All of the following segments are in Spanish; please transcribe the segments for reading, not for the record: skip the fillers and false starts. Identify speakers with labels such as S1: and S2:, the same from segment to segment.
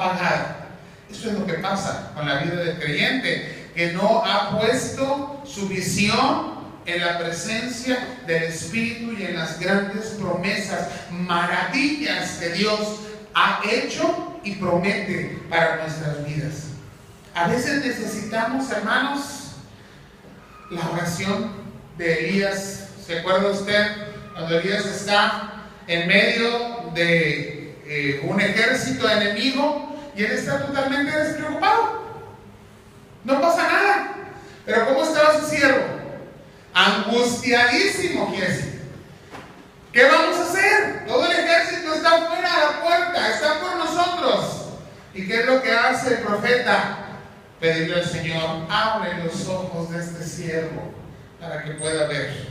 S1: apagada. Eso es lo que pasa con la vida del creyente, que no ha puesto su visión en la presencia del Espíritu y en las grandes promesas, maravillas que Dios ha hecho y promete para nuestras vidas. A veces necesitamos, hermanos, la oración de Elías. ¿Se acuerda usted cuando Elías está en medio de un ejército enemigo y él está totalmente despreocupado? No pasa nada. Pero ¿cómo estaba su siervo? Angustiadísimo, quiere decir. ¿Qué vamos a hacer? Todo el ejército está fuera de la puerta, está por nosotros. ¿Y qué es lo que hace el profeta? Pedirle al Señor: abre los ojos de este siervo para que pueda ver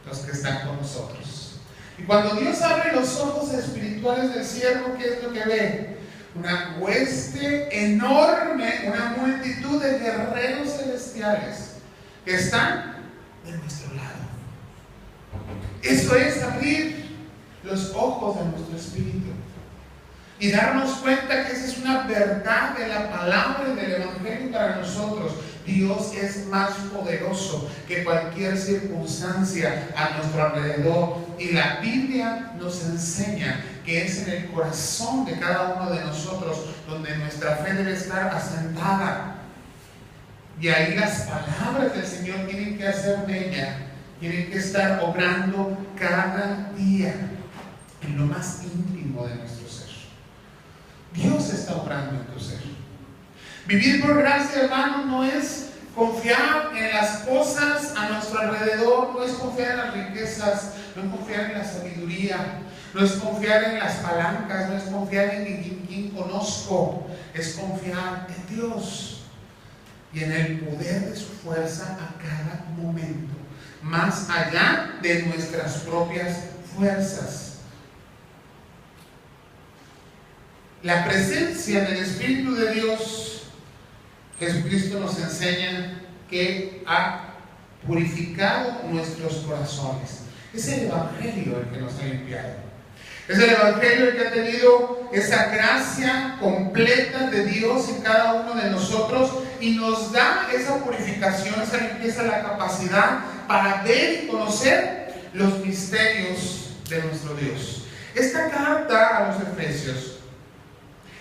S1: los que están con nosotros. Y cuando Dios abre los ojos espirituales del siervo, ¿qué es lo que ve? Una hueste enorme, una multitud de guerreros celestiales que están de nuestro lado. Eso es abrir los ojos de nuestro espíritu y darnos cuenta que esa es una verdad de la palabra y del evangelio para nosotros. Dios es más poderoso que cualquier circunstancia a nuestro alrededor, y la Biblia nos enseña que es en el corazón de cada uno de nosotros donde nuestra fe debe estar asentada. Y ahí las palabras del Señor tienen que hacer mella, tienen que estar obrando cada día en lo más íntimo de nuestro ser. Dios está obrando en tu ser. Vivir por gracia, hermano, no es confiar en las cosas a nuestro alrededor, no es confiar en las riquezas, no es confiar en la sabiduría, no es confiar en las palancas, no es confiar en quien conozco, es confiar en Dios y en el poder de su fuerza a cada momento, más allá de nuestras propias fuerzas. La presencia del Espíritu de Dios, Jesucristo nos enseña que ha purificado nuestros corazones. Es el Evangelio el que nos ha limpiado. Es el Evangelio el que ha tenido esa gracia completa de Dios en cada uno de nosotros y nos da esa purificación, esa limpieza, la capacidad para ver y conocer los misterios de nuestro Dios. Esta carta a los Efesios,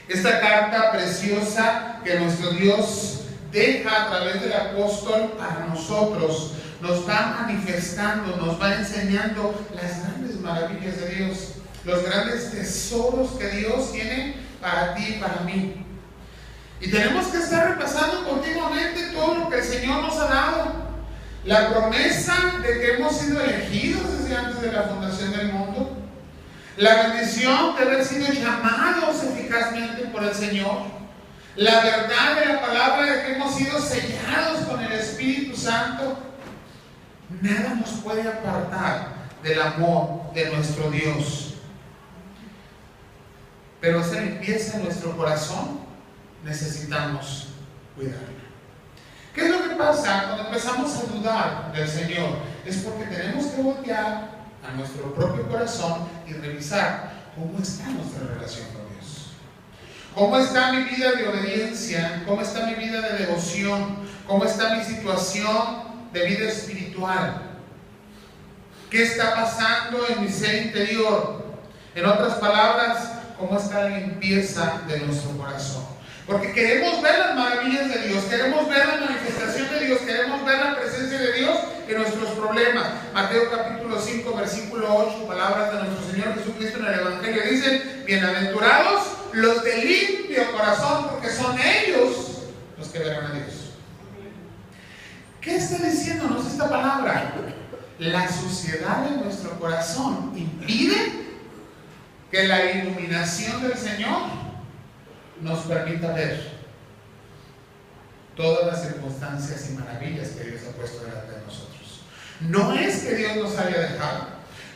S1: esta carta preciosa que nuestro Dios deja a través del apóstol para nosotros, nos va manifestando, nos va enseñando las grandes maravillas de Dios, los grandes tesoros que Dios tiene para ti y para mí. Y tenemos que estar repasando continuamente todo lo que el Señor nos ha dado. La promesa de que hemos sido elegidos desde antes de la fundación del mundo. La bendición de haber sido llamados eficazmente por el Señor. La verdad de la palabra de que hemos sido sellados con el Espíritu Santo. Nada nos puede apartar del amor de nuestro Dios. Pero esa limpieza en nuestro corazón necesitamos cuidarla. ¿Qué es lo que pasa cuando empezamos a dudar del Señor? Es porque tenemos que voltear a nuestro propio corazón y revisar cómo está nuestra relación con Dios. ¿Cómo está mi vida de obediencia? ¿Cómo está mi vida de devoción? ¿Cómo está mi situación de vida espiritual? ¿Qué está pasando en mi ser interior? En otras palabras, ¿cómo está la limpieza de nuestro corazón? Porque queremos ver las maravillas de Dios, queremos ver la manifestación de Dios, queremos ver la presencia de Dios en nuestros problemas. Mateo capítulo 5, versículo 8, palabras de nuestro Señor Jesucristo en el Evangelio dicen: bienaventurados los de limpio corazón, porque son ellos los que verán a Dios. ¿Qué está diciéndonos esta palabra? La suciedad de nuestro corazón impide que la iluminación del Señor nos permita ver todas las circunstancias y maravillas que Dios ha puesto delante de nosotros. No es que Dios nos haya dejado,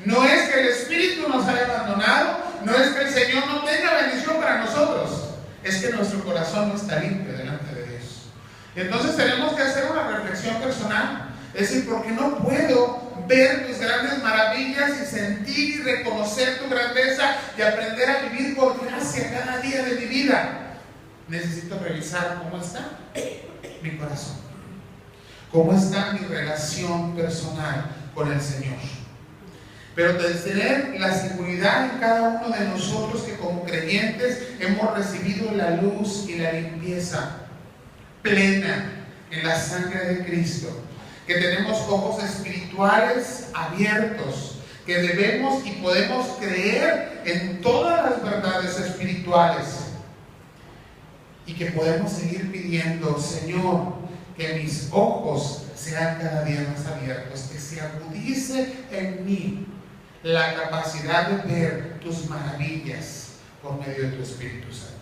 S1: no es que el Espíritu nos haya abandonado, no es que el Señor no tenga bendición para nosotros, es que nuestro corazón no está limpio delante de Dios. Y entonces tenemos que hacer una reflexión personal, es decir, ¿por qué no puedo ver tus grandes maravillas y sentir y reconocer tu grandeza y aprender a vivir por gracia cada día de mi vida? necesito revisar cómo está mi corazón, cómo está mi relación personal con el Señor. Pero de tener la seguridad en cada uno de nosotros que como creyentes hemos recibido la luz y la limpieza plena en la sangre de Cristo, que tenemos ojos espirituales abiertos, que debemos y podemos creer en todas las verdades espirituales y que podemos seguir pidiendo: Señor, que mis ojos sean cada día más abiertos, que se agudice en mí la capacidad de ver tus maravillas por medio de tu Espíritu Santo.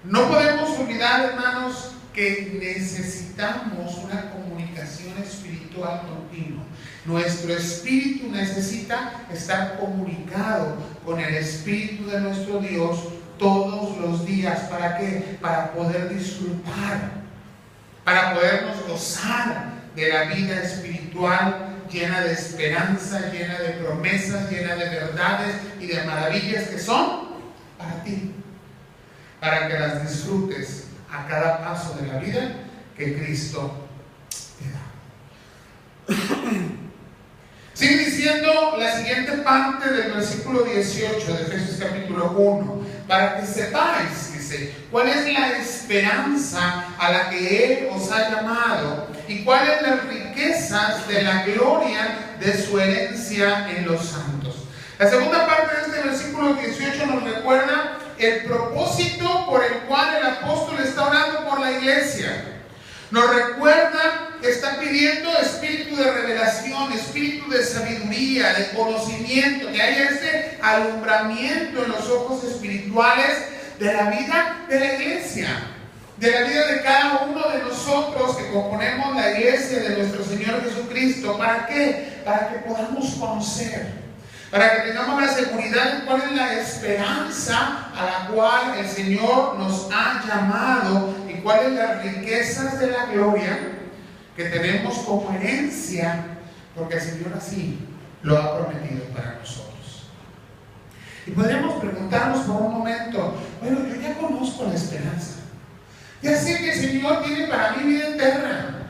S1: No podemos olvidar, hermanos, que necesitamos una comunicación espiritual continua. Nuestro espíritu necesita estar comunicado con el Espíritu de nuestro Dios todos los días. ¿Para qué? Para poder disfrutar, para podernos gozar de la vida espiritual llena de esperanza, llena de promesas, llena de verdades y de maravillas que son para ti, para que las disfrutes a cada paso de la vida que Cristo te da. Sigue diciendo la siguiente parte del versículo 18 de Efesios capítulo 1: para que sepáis, dice, cuál es la esperanza a la que Él os ha llamado y cuáles las riquezas de la gloria de su herencia en los santos. La segunda parte de este versículo 18 nos recuerda el propósito por el cual el apóstol está orando por la iglesia. Nos recuerda que está pidiendo espíritu de revelación, espíritu de sabiduría, de conocimiento, que haya este alumbramiento en los ojos espirituales de la vida de la iglesia, de la vida de cada uno de nosotros que componemos la iglesia de nuestro Señor Jesucristo. ¿Para qué? Para que podamos conocer, para que tengamos la seguridad de cuál es la esperanza a la cual el Señor nos ha llamado y cuáles las riquezas de la gloria que tenemos como herencia, porque el Señor así lo ha prometido para nosotros. Y podríamos preguntarnos por un momento: bueno, yo ya conozco la esperanza, ya sé que el Señor tiene para mí vida eterna,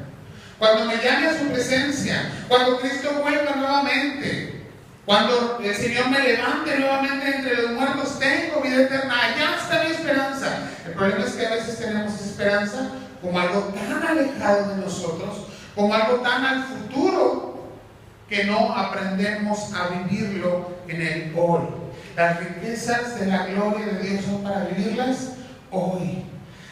S1: cuando me llame a su presencia, cuando Cristo vuelva nuevamente, cuando el Señor me levante nuevamente entre los muertos, tengo vida eterna, allá está mi esperanza. El problema es que a veces tenemos esperanza como algo tan alejado de nosotros, como algo tan al futuro, que no aprendemos a vivirlo en el hoy. Las riquezas de la gloria de Dios son para vivirlas hoy.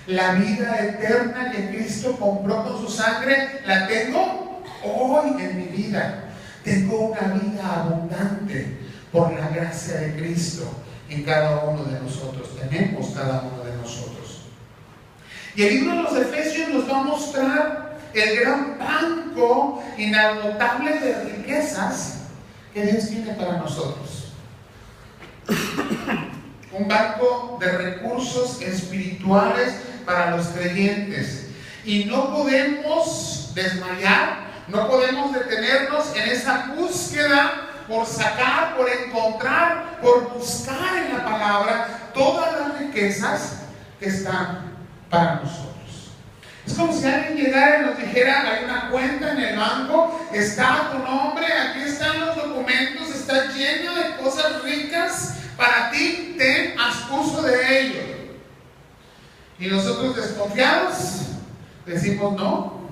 S1: La vida eterna que Cristo compró con su sangre, la tengo hoy en mi vida. Tengo una vida abundante por la gracia de Cristo en cada uno de nosotros. Tenemos cada uno de nosotros. Y el libro de los Efesios nos va a mostrar el gran banco inagotable de riquezas que Dios tiene para nosotros. Un banco de recursos espirituales para los creyentes. Y no podemos desmayar, no podemos detenernos en esa búsqueda por sacar, por encontrar, por buscar en la palabra todas las riquezas que están para nosotros. Es como si alguien llegara y nos dijera: hay una cuenta en el banco, está tu nombre, aquí están los documentos, está lleno de cosas ricas para ti, ten haz uso de ello. Y nosotros, desconfiados, decimos no.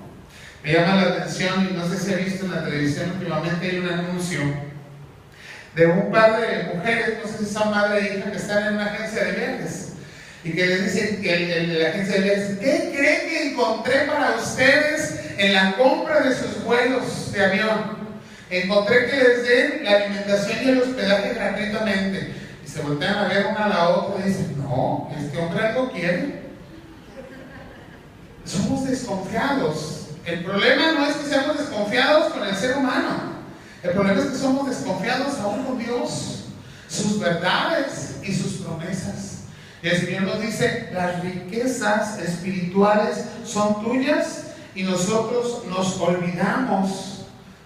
S1: Me llama la atención, y no sé si ha visto en la televisión últimamente, hay un anuncio de un par de mujeres, no sé si son madre e hija, que están en una agencia de viajes y que les dicen que la agencia de viajes: ¿qué creen que encontré para ustedes en la compra de sus vuelos de avión? Encontré que les den la alimentación y el hospedaje gratuitamente. Y se voltean a ver una a la otra y dicen: no, este hombre algo quiere. Somos desconfiados. El problema no es que seamos desconfiados con el ser humano. El problema es que somos desconfiados aún con Dios, sus verdades y sus promesas. Y el Señor nos dice: las riquezas espirituales son tuyas, y nosotros nos olvidamos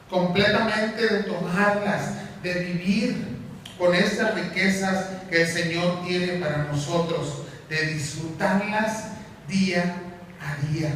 S1: completamente de tomarlas, de vivir con estas riquezas que el Señor tiene para nosotros, de disfrutarlas día a día.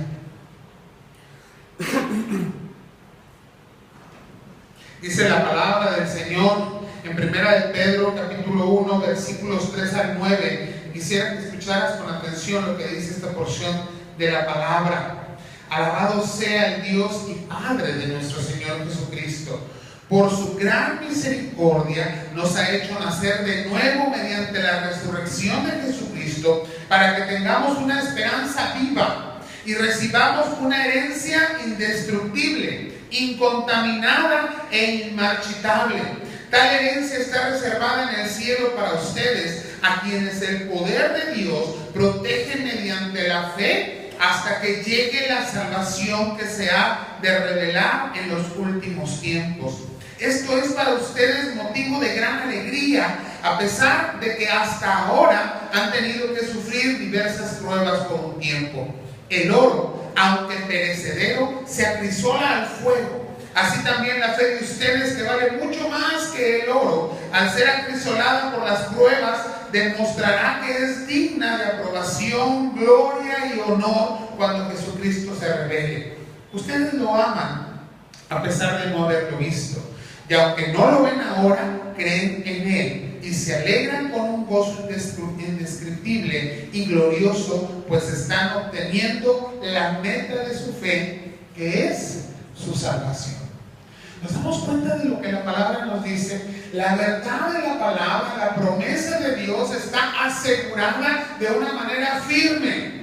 S1: Dice la palabra del Señor en 1 de Pedro capítulo 1 versículos 3 al 9. Quisiera que escucharas con atención lo que dice esta porción de la palabra. Alabado sea el Dios y Padre de nuestro Señor Jesucristo. Por su gran misericordia nos ha hecho nacer de nuevo mediante la resurrección de Jesucristo, para que tengamos una esperanza viva y recibamos una herencia indestructible, incontaminada e inmarchitable. Tal herencia está reservada en el cielo para ustedes, a quienes el poder de Dios protege mediante la fe hasta que llegue la salvación que se ha de revelar en los últimos tiempos. Esto es para ustedes motivo de gran alegría, a pesar de que hasta ahora han tenido que sufrir diversas pruebas por un tiempo. El oro, aunque perecedero, se acrisola al fuego. Así también la fe de ustedes, que vale mucho más que el oro, al ser acrisolada por las pruebas, demostrará que es digna de aprobación, gloria y honor cuando Jesucristo se revele. Ustedes lo aman a pesar de no haberlo visto. Y aunque no lo ven ahora, creen en Él y se alegran con un gozo indescriptible y glorioso, pues están obteniendo la meta de su fe, que es su salvación. ¿Nos damos cuenta de lo que la palabra nos dice? La verdad de la palabra, la promesa de Dios está asegurada de una manera firme.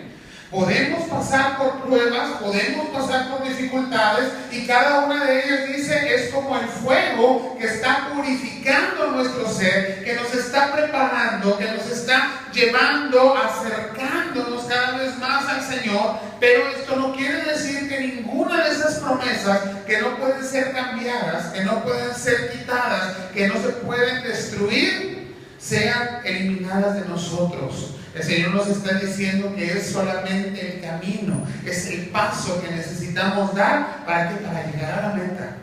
S1: Podemos pasar por pruebas, podemos pasar por dificultades, y cada una de ellas, dice, es como el fuego que está purificando nuestro ser, que nos está preparando, que nos está llevando, acercándonos cada vez más al Señor. Pero esto no quiere decir que ninguna de esas promesas, que no pueden ser cambiadas, que no pueden ser quitadas, que no se pueden destruir, sean eliminadas de nosotros. El Señor nos está diciendo que es solamente el camino, es el paso que necesitamos dar para llegar a la meta.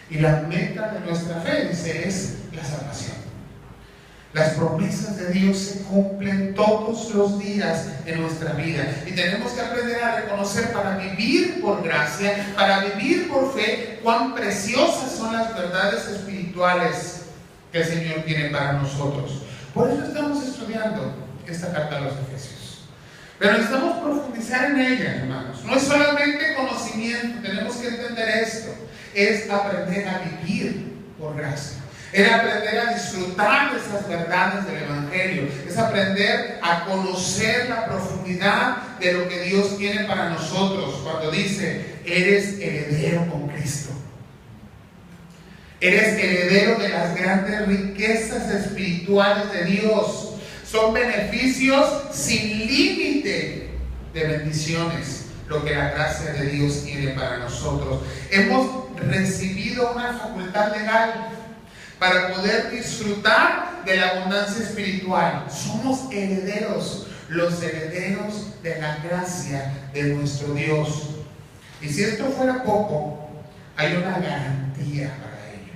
S1: Y la meta de nuestra fe, dice, es la salvación. Las promesas de Dios se cumplen todos los días en nuestra vida, y tenemos que aprender a reconocer, para vivir por gracia, para vivir por fe, cuán preciosas son las verdades espirituales que el Señor tiene para nosotros. Por eso estamos estudiando esta carta a los Efesios. Pero necesitamos profundizar en ella, hermanos. No es solamente conocimiento, tenemos que entender esto. Es aprender a vivir por gracia. Es aprender a disfrutar de esas verdades del Evangelio. Es aprender a conocer la profundidad de lo que Dios tiene para nosotros. Cuando dice, eres heredero con Cristo. Eres heredero de las grandes riquezas espirituales de Dios. Son beneficios sin límite de bendiciones, lo que la gracia de Dios tiene para nosotros. Hemos recibido una facultad legal para poder disfrutar de la abundancia espiritual. Somos herederos, los herederos de la gracia de nuestro Dios. Y si esto fuera poco, hay una garantía para ello.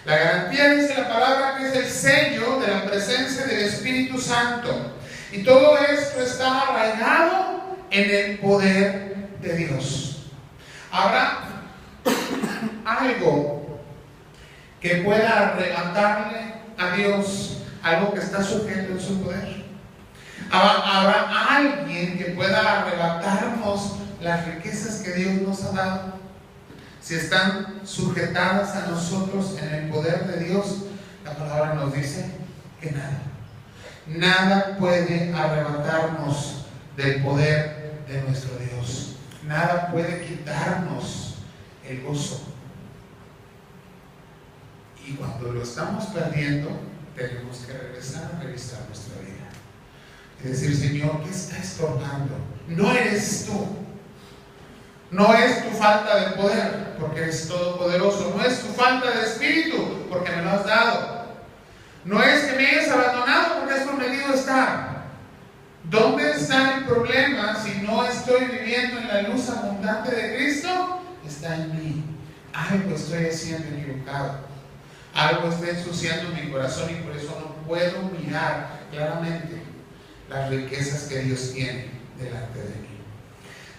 S1: La garantía, dice la palabra, que es el sello de la presencia del Espíritu Santo. Y todo esto está arraigado en el poder de Dios. ¿Habrá algo que pueda arrebatarle a Dios algo que está sujeto en su poder? ¿Habrá alguien que pueda arrebatarnos las riquezas que Dios nos ha dado? Si están sujetadas a nosotros en el poder de Dios, la palabra nos dice que nada puede arrebatarnos del poder de nuestro Dios. Nada puede quitarnos el gozo. Y cuando lo estamos perdiendo, tenemos que regresar a revisar nuestra vida y decir, Señor, ¿qué está estorbando? No eres tú. No es tu falta de poder, porque eres todopoderoso. No es tu falta de espíritu, porque me lo has dado. No es que me hayas abandonado, porque has prometido estar. ¿Dónde está el problema si no estoy viviendo en la luz abundante de Cristo? Está en mí. Algo estoy haciendo equivocado. Algo está ensuciando mi corazón y por eso no puedo mirar claramente las riquezas que Dios tiene delante de mí.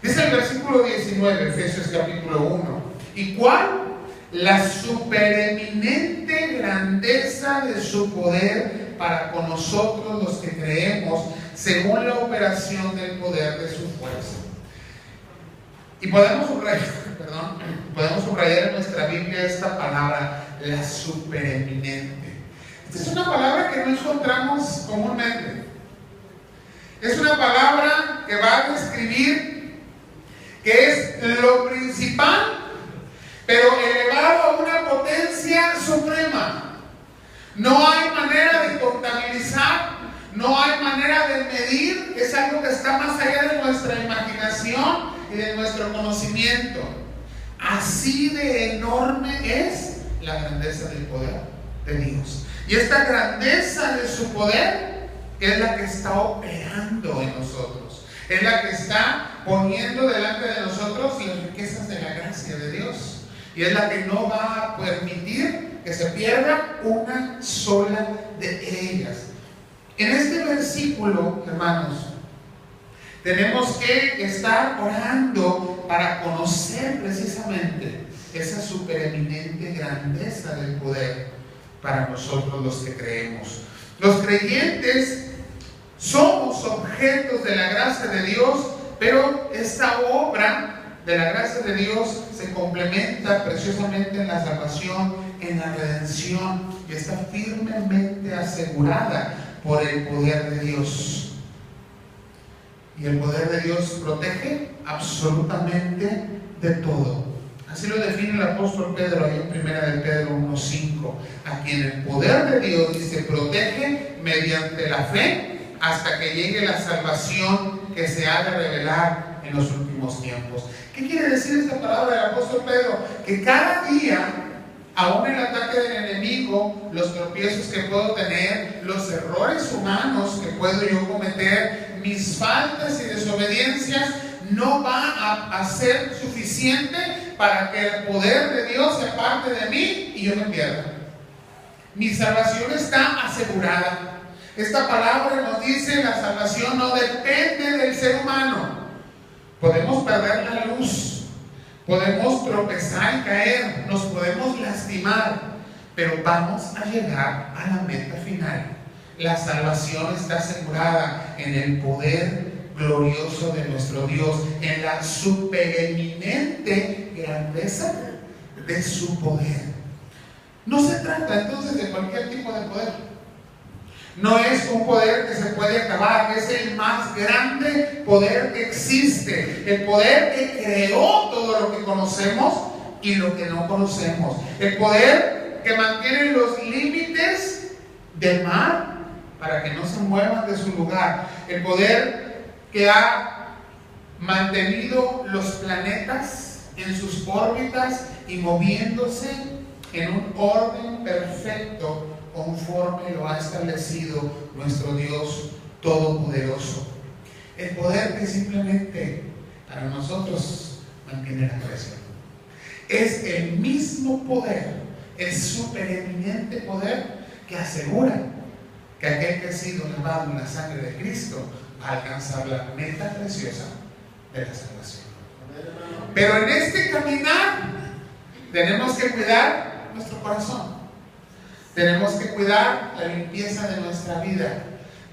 S1: Dice el versículo 19, Efesios capítulo 1. ¿Y cuál? La supereminente grandeza de su poder para con nosotros los que creemos, según la operación del poder de su fuerza. Y podemos subrayar en nuestra Biblia esta palabra, la supereminente. Esta es una palabra que no encontramos comúnmente. Es una palabra que va a describir que es lo principal, pero elevado a una potencia suprema. No hay manera de contabilizar, no hay manera de medir, es algo que está más allá de nuestra imaginación y de nuestro conocimiento. Así de enorme es la grandeza del poder de Dios. Y esta grandeza de su poder es la que está operando en nosotros, es la que está poniendo delante de nosotros las riquezas de la gracia de Dios, y es la que no va a permitir que se pierda una sola de ellas. En este versículo, hermanos, tenemos que estar orando para conocer precisamente esa supereminente grandeza del poder para nosotros los que creemos. Los creyentes somos objetos de la gracia de Dios, pero esta obra de la gracia de Dios se complementa preciosamente en la salvación, en la redención, y está firmemente asegurada por el poder de Dios. Y el poder de Dios protege absolutamente de todo. Así lo define el apóstol Pedro ahí en 1 de Pedro 1:5, a quien el poder de Dios, dice, protege mediante la fe hasta que llegue la salvación que se ha de revelar en los últimos tiempos. ¿Qué quiere decir esta palabra del apóstol Pedro? Que cada día, aún el ataque del enemigo, los tropiezos que puedo tener, los errores humanos que puedo yo cometer, mis faltas y desobediencias, no va a ser suficiente para que el poder de Dios se aparte de mí y yo me pierda. Mi salvación está asegurada. Esta palabra nos dice: la salvación no depende del ser humano. Podemos perder la luz, podemos tropezar y caer, nos podemos lastimar, pero vamos a llegar a la meta final. La salvación está asegurada en el poder glorioso de nuestro Dios, en la supereminente grandeza de su poder. No se trata entonces de cualquier tipo de poder. No es un poder que se puede acabar, es el más grande poder que existe, el poder que creó todo lo que conocemos y lo que no conocemos, el poder que mantiene los límites del mar para que no se muevan de su lugar, el poder que ha mantenido los planetas en sus órbitas y moviéndose en un orden perfecto conforme lo ha establecido nuestro Dios Todopoderoso. El poder que simplemente para nosotros mantiene la creación. Es el mismo poder, el supereminente poder que asegura que aquel que ha sido lavado en la sangre de Cristo va a alcanzar la meta preciosa de la salvación. Pero en este caminar tenemos que cuidar nuestro corazón. Tenemos que cuidar la limpieza de nuestra vida.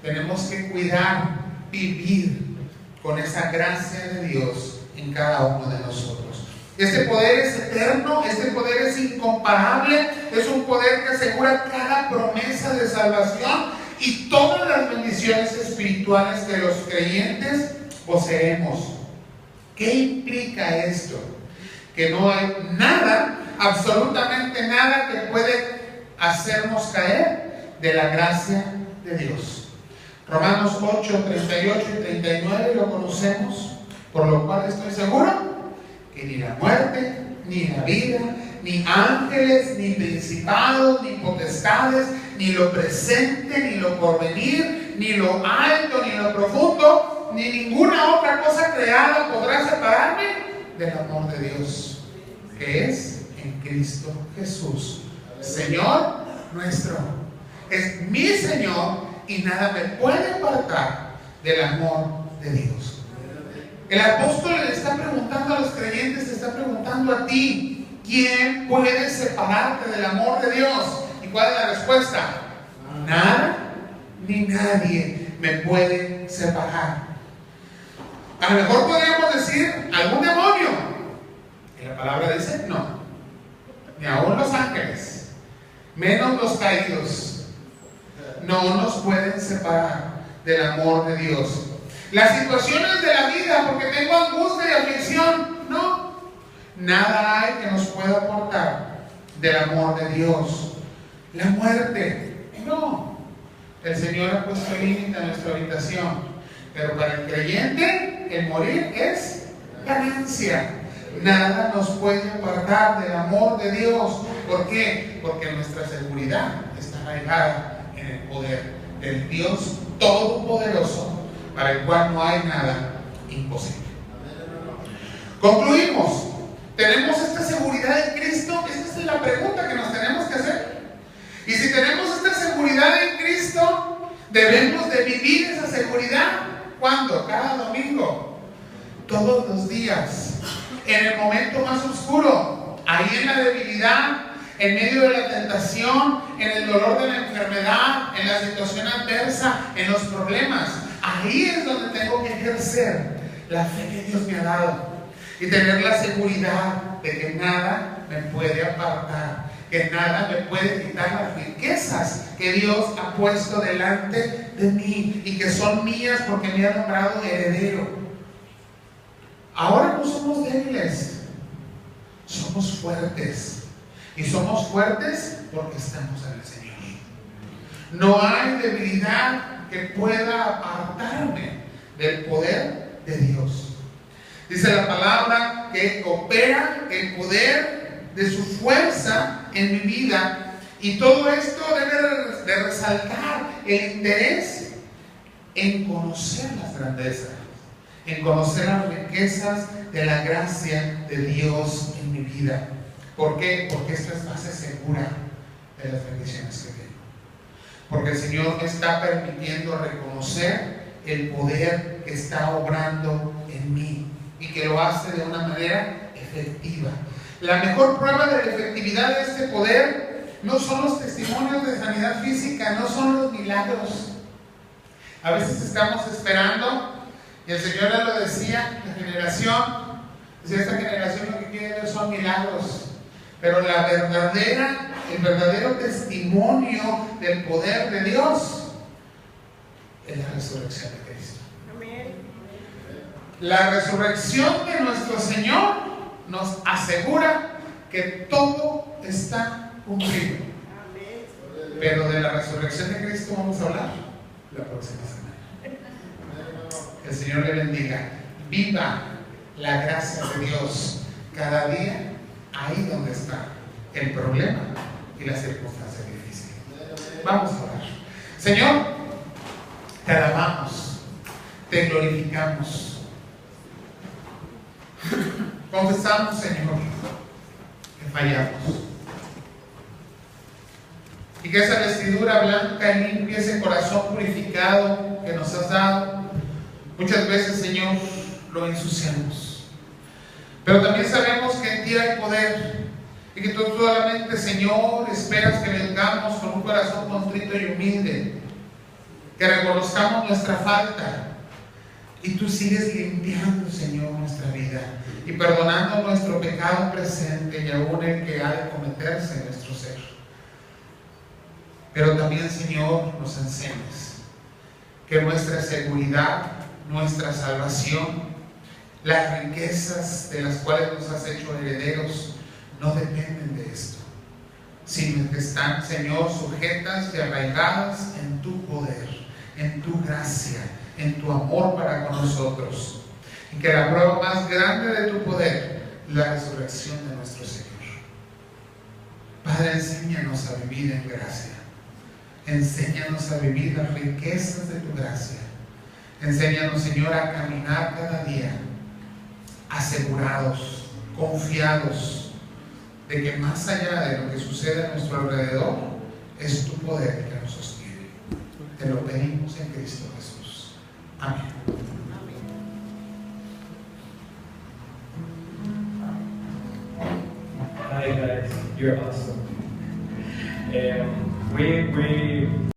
S1: Tenemos que cuidar vivir con esa gracia de Dios en cada uno de nosotros. Este poder es eterno, este poder es incomparable, es un poder que asegura cada promesa de salvación y todas las bendiciones espirituales que los creyentes poseemos. ¿Qué implica esto? Que no hay nada, absolutamente nada, que puede hacernos caer de la gracia de Dios. Romanos 8, 38 y 39 lo conocemos, por lo cual estoy seguro que ni la muerte, ni la vida, ni ángeles, ni principados, ni potestades, ni lo presente, ni lo porvenir, ni lo alto, ni lo profundo, ni ninguna otra cosa creada podrá separarme del amor de Dios, que es en Cristo Jesús, Señor nuestro. Es mi Señor y nada me puede apartar del amor de Dios. El apóstol le está preguntando a los creyentes, te está preguntando a ti, ¿quién puede separarte del amor de Dios? ¿Y cuál es la respuesta? Nada ni nadie me puede separar. A lo mejor podríamos decir algún demonio. Y la palabra dice no. Ni aún los ángeles, menos los caídos, no nos pueden separar del amor de Dios. Las situaciones de la vida, porque tengo angustia y aflicción, no. Nada hay que nos pueda apartar del amor de Dios. La muerte, no. El Señor ha puesto límite a nuestra habitación, pero para el creyente el morir es ganancia. Nada nos puede apartar del amor de Dios. ¿Por qué? Porque nuestra seguridad está arraigada en el poder del Dios Todopoderoso, para el cual no hay nada imposible. Concluimos. ¿Tenemos esta seguridad en Cristo? Esta es la pregunta que nos tenemos que hacer. Y si tenemos esta seguridad en Cristo, debemos de vivir esa seguridad. ¿Cuándo? Cada domingo. Todos los días. En el momento más oscuro. Ahí en la debilidad, en medio de la tentación, en el dolor de la enfermedad, en la situación adversa, en los problemas. Ahí es donde tengo que ejercer la fe que Dios me ha dado y tener la seguridad de que nada me puede apartar, que nada me puede quitar las riquezas que Dios ha puesto delante de mí y que son mías porque me ha nombrado heredero. Ahora no somos débiles, somos fuertes, y somos fuertes porque estamos en el Señor. No hay debilidad que pueda apartarme del poder de Dios. Dice la palabra que opera el poder de su fuerza en mi vida, y todo esto debe de resaltar el interés en conocer las grandezas, en conocer las riquezas de la gracia de Dios en mi vida. ¿Por qué? Porque esta es base segura de las bendiciones que tengo. Porque el Señor me está permitiendo reconocer el poder que está obrando en mí y que lo hace de una manera efectiva. La mejor prueba de la efectividad de este poder no son los testimonios de sanidad física, no son los milagros. A veces estamos esperando, y el Señor ya lo decía, esta generación lo que quiere son milagros. Pero el verdadero testimonio del poder de Dios es la resurrección de Cristo. Amén. La resurrección de nuestro Señor nos asegura que todo está cumplido. Amén. Pero de la resurrección de Cristo vamos a hablar la próxima semana. Que el Señor le bendiga. Viva la gracia de Dios cada día ahí donde está el problema y la circunstancia difícil. Vamos a orar. Señor, te alabamos, te glorificamos. Confesamos, Señor, que fallamos. Y que esa vestidura blanca y limpia, ese corazón purificado que nos has dado, muchas veces, Señor, lo ensuciamos. Pero también sabemos que en ti hay poder y que tú solamente, Señor, esperas que vengamos con un corazón contrito y humilde, que reconozcamos nuestra falta y tú sigues limpiando, Señor, nuestra vida y perdonando nuestro pecado presente y aún el que ha de cometerse en nuestro ser. Pero también, Señor, nos enseñes que nuestra seguridad, nuestra salvación, las riquezas de las cuales nos has hecho herederos no dependen de esto, sino que están, Señor, sujetas y arraigadas en tu poder, en tu gracia, en tu amor para con nosotros. Y que la prueba más grande de tu poder es la resurrección de nuestro Señor. Padre, enséñanos a vivir en gracia. Enséñanos a vivir las riquezas de tu gracia. Enséñanos, Señor, a caminar cada día asegurados, confiados de que más allá de lo que sucede a nuestro alrededor, es tu poder que nos sostiene. Te lo pedimos en Cristo Jesús. Amén.
S2: Hi guys, you're awesome. We